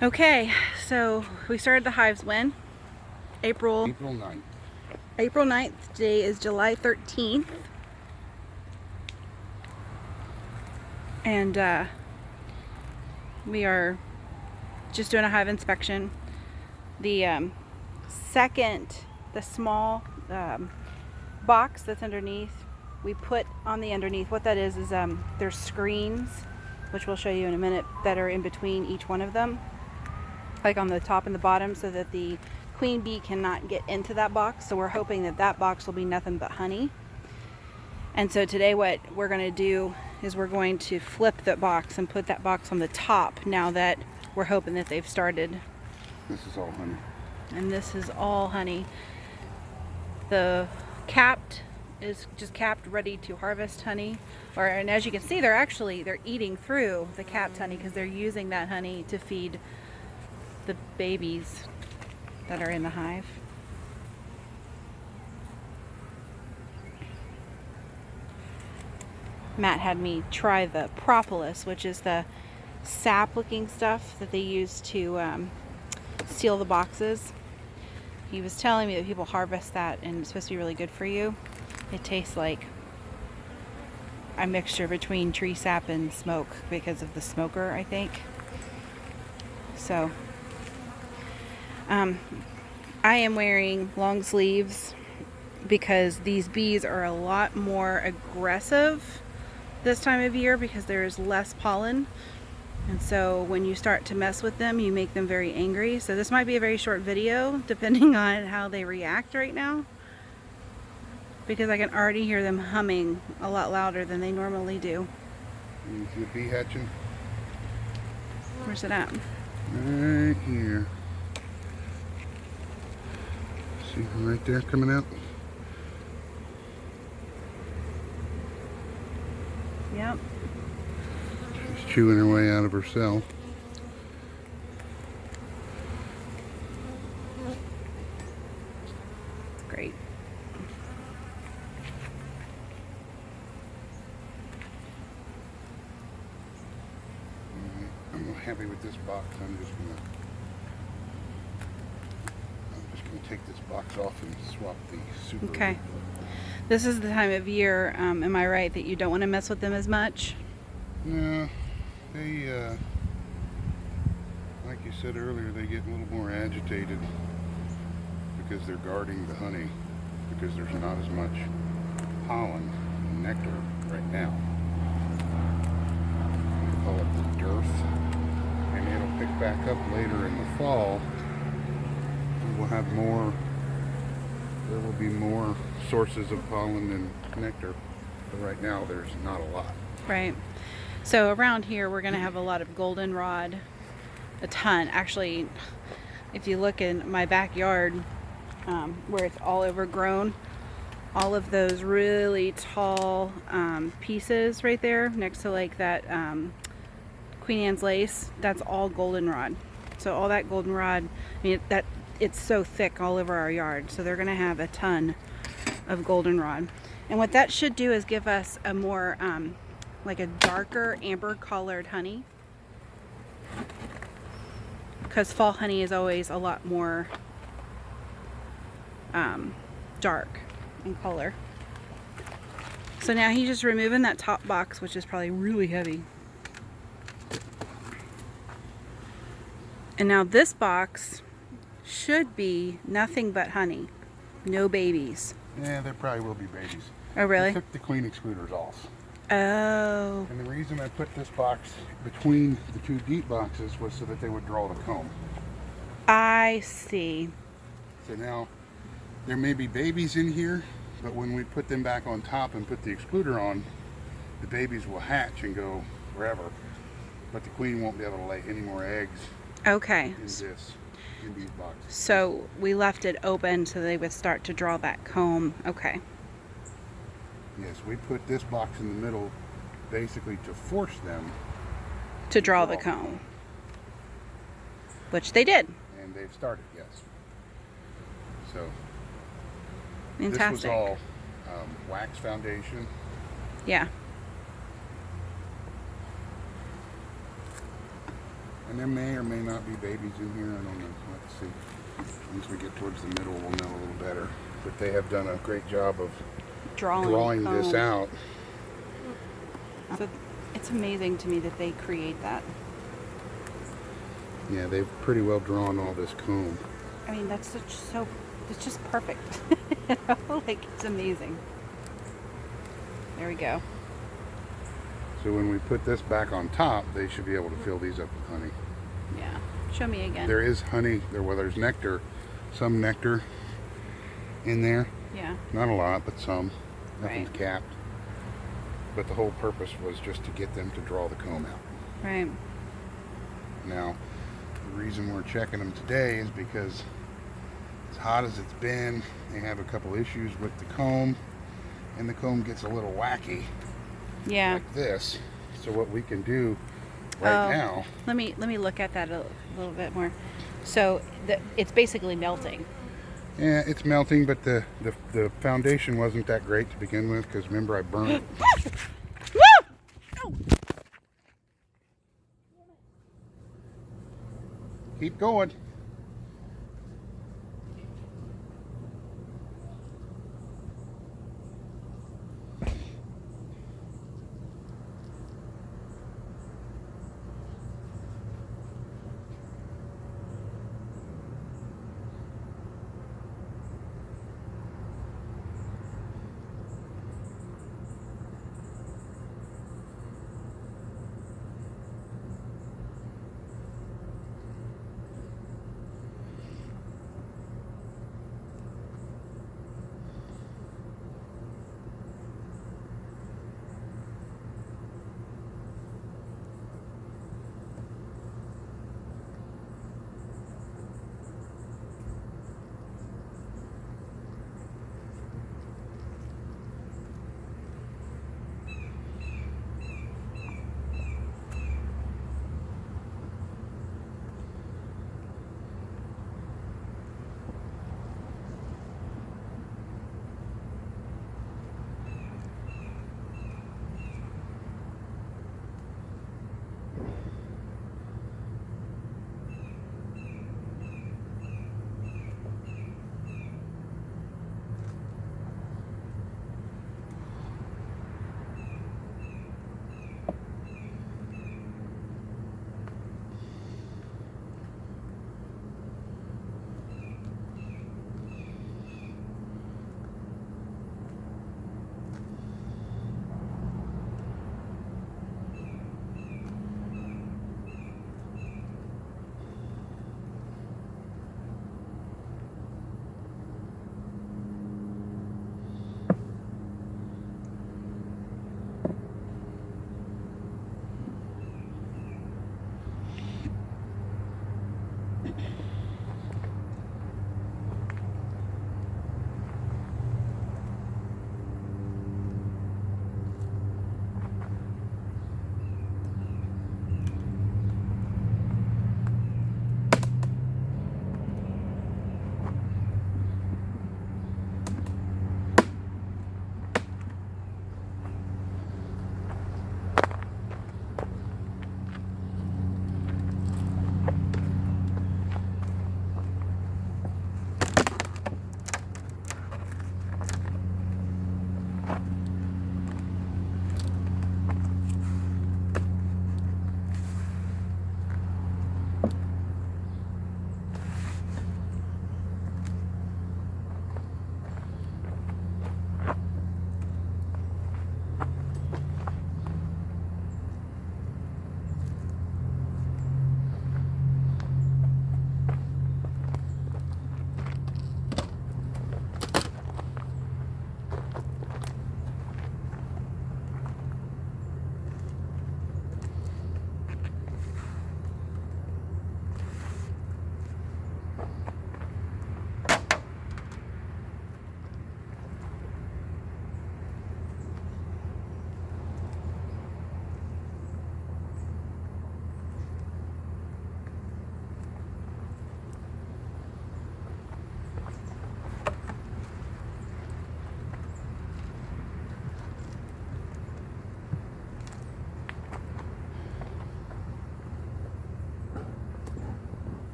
Okay, so we started the hives when? April 9th. April 9th. Today is July 13th. And we are just doing a hive inspection. The the small box that's underneath, we put on the underneath. What that is there's screens, which we'll show you in a minute, that are in between each one of them, like on the top and the bottom, so that the queen bee cannot get into that box. So we're hoping that that box will be nothing but honey. And so today what we're going to do is we're going to flip that box and put that box on the top, now that we're hoping that they've started. This is all honey. And this is all honey. The capped is just capped, ready to harvest honey. And as you can see, they're eating through the capped honey, because they're using that honey to feed the babies that are in the hive. Matt had me try the propolis, which is the sap looking stuff that they use to seal the boxes. He was telling me that people harvest that and it's supposed to be really good for you. It tastes like a mixture between tree sap and smoke because of the smoker, I think. So I am wearing long sleeves because these bees are a lot more aggressive this time of year, because there's less pollen. And so when you start to mess with them, you make them very angry. So this might be a very short video, depending on how they react right now, because I can already hear them humming a lot louder than they normally do. You see the bee hatching? Where's it at? Right here. See right there coming out? Yep. She's chewing her way out of her cell. Great. I'm happy with this box. I'm just gonna take this box off and swap the super. Okay. This is the time of year, am I right, that you don't want to mess with them as much? No, they, like you said earlier, they get a little more agitated because they're guarding the honey, because there's not as much pollen and nectar right now. We call it the dearth, and it'll pick back up later in the fall. We'll have more, there will be more sources of pollen and nectar, but right now there's not a lot. Right. So around here we're going to have a lot of goldenrod, a ton. Actually, if you look in my backyard, where it's all overgrown, all of those really tall pieces right there next to like that Queen Anne's lace, that's all goldenrod. So all that goldenrod, I mean, that it's so thick all over our yard. So they're going to have a ton of goldenrod. And what that should do is give us a more like a darker amber colored honey, because fall honey is always a lot more dark in color. So now he's just removing that top box, which is probably really heavy. And now this box should be nothing but honey, no babies. Yeah, there probably will be babies. Oh, really? I took the queen excluders off. Oh. And the reason I put this box between the two deep boxes was so that they would draw the comb. I see. So now, there may be babies in here, but when we put them back on top and put the excluder on, the babies will hatch and go wherever. But the queen won't be able to lay any more eggs Okay. in these boxes. So we left it open so they would start to draw that comb. Okay. Yes, we put this box in the middle basically to force them To draw the comb. Which they did. And they've started, yes. So Fantastic. this was all wax foundation. Yeah. And there may or may not be babies in here. I don't know. Let's see. Once we get towards the middle, we'll know a little better. But they have done a great job of drawing this combs. out. So it's amazing to me that they create that. Yeah, they've pretty well drawn all this comb. I mean, it's just perfect. You know? Like, it's amazing. There we go. So when we put this back on top, they should be able to fill these up with honey. Yeah. Show me again. There is honey, there's nectar, some nectar in there. Yeah. Not a lot, but some. Nothing's Right. capped. But the whole purpose was just to get them to draw the comb out. Right. Now, the reason we're checking them today is because as hot as it's been, they have a couple issues with the comb, and the comb gets a little wacky Yeah. like this. So what we can do right now, Let me look at that a little bit more. So it's basically melting. yeah, it's melting, but the foundation wasn't that great to begin with, because remember I burned it. Keep going.